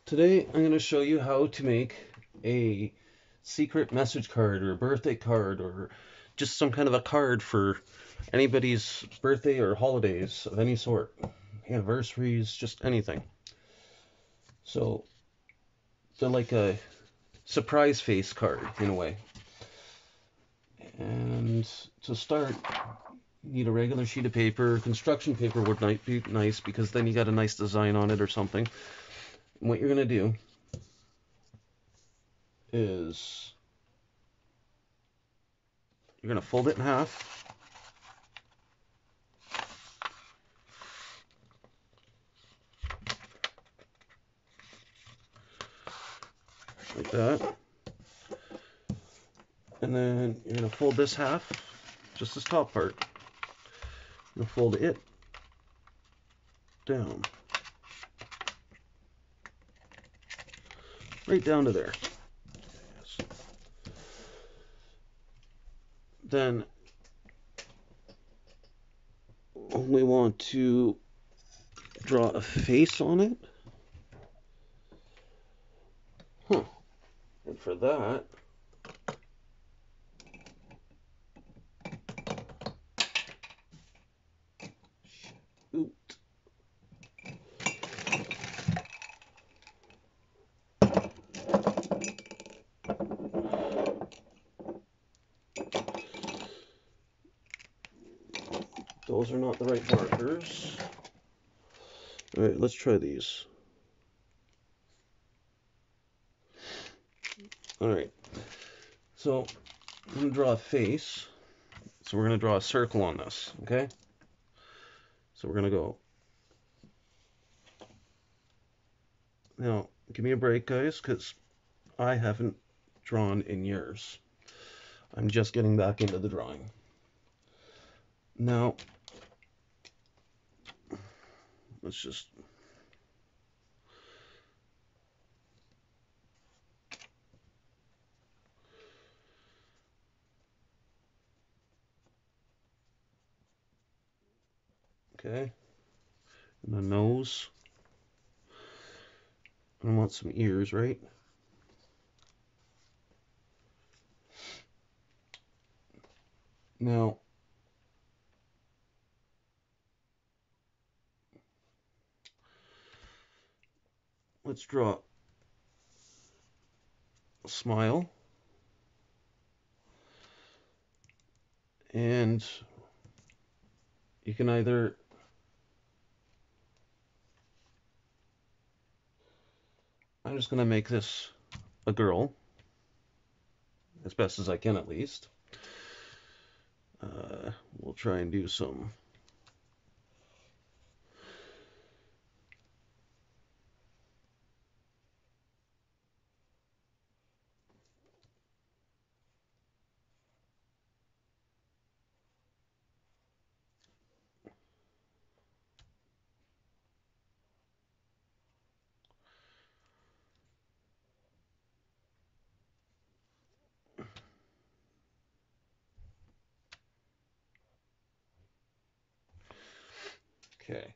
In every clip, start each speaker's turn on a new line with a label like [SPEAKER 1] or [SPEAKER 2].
[SPEAKER 1] Today I'm going to show you how to make a secret message card or a birthday card or just some kind of a card for anybody's birthday or holidays of any sort, anniversaries, just anything. So they're like a surprise face card in a way. And to start, you need a regular sheet of paper. Construction paper would be nice because then you got a nice design on it or something. And what you're going to do is you're going to fold it in half. Like that. And then you're going to fold this half, just this top part. You're going to fold it down. Right down to there. Yes. Then we want to draw a face on it. And for that, those are not the right markers. All right, let's try these. All right, so I'm going to draw a face. So we're going to draw a circle on this, okay? So we're going to go. Now, give me a break, guys, because I haven't drawn in years. I'm just getting back into the drawing. Now, let's just... Okay. And the nose. I want some ears, right? Now, let's draw a smile. And you can either I'm just going to make this a girl, as best as I can at least. We'll try and do some okay.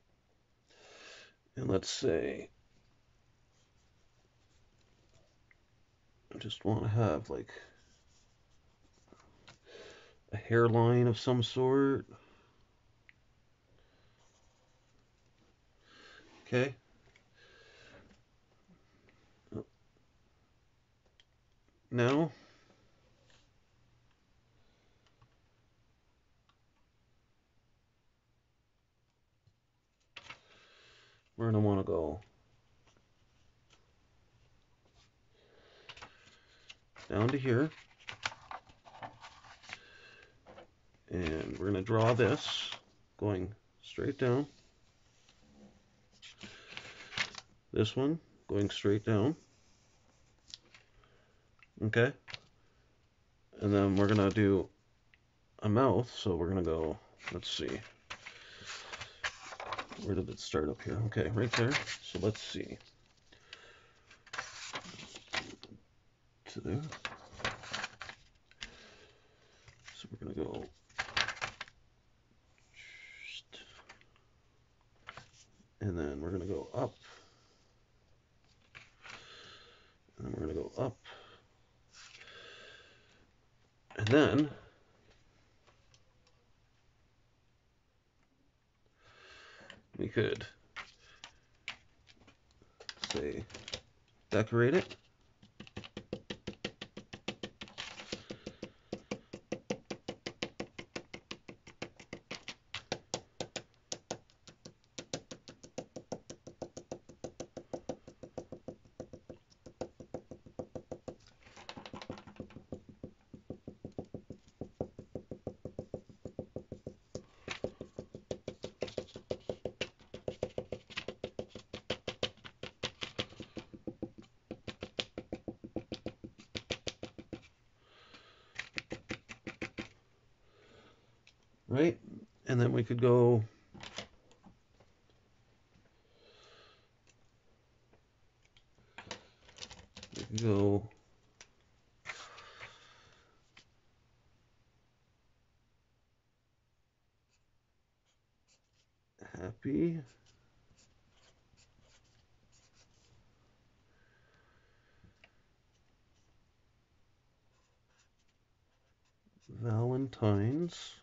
[SPEAKER 1] And let's say I just want to have like a hairline of some sort. Okay. Now we're going to want to go down to here. And we're going to draw this going straight down. This one going straight down. Okay. And then we're going to do a mouth. So we're going to go, let's see. Where did it start up here? Okay, right there. So let's see. To there. So we're going to go. And then we're going to go up. go up. And then we could say decorate it. Right? And then we could go happy Valentine's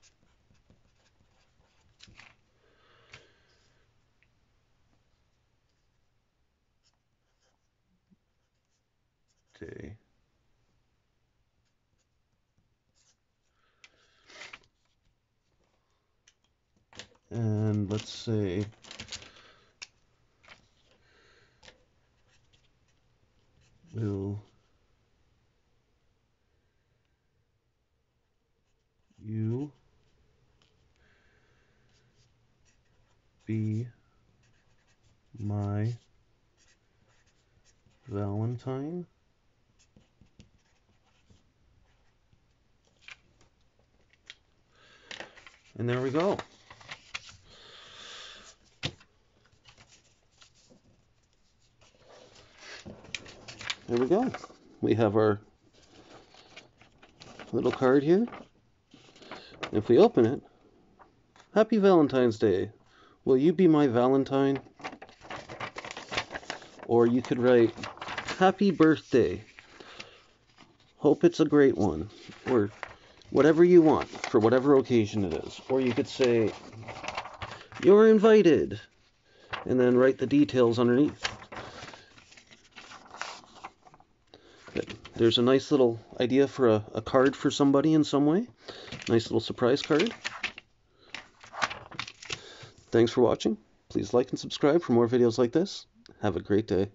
[SPEAKER 1] Day. And let's say will you be my Valentine? And there we go. There we go. We have our little card here. If we open it, Happy Valentine's Day. Will you be my Valentine? Or you could write, Happy Birthday. Hope it's a great one. Or whatever you want for whatever occasion it is. Or you could say, you're invited. And then write the details underneath. There's a nice little idea for a card for somebody in some way. Nice little surprise card. Thanks for watching. Please like and subscribe for more videos like this. Have a great day.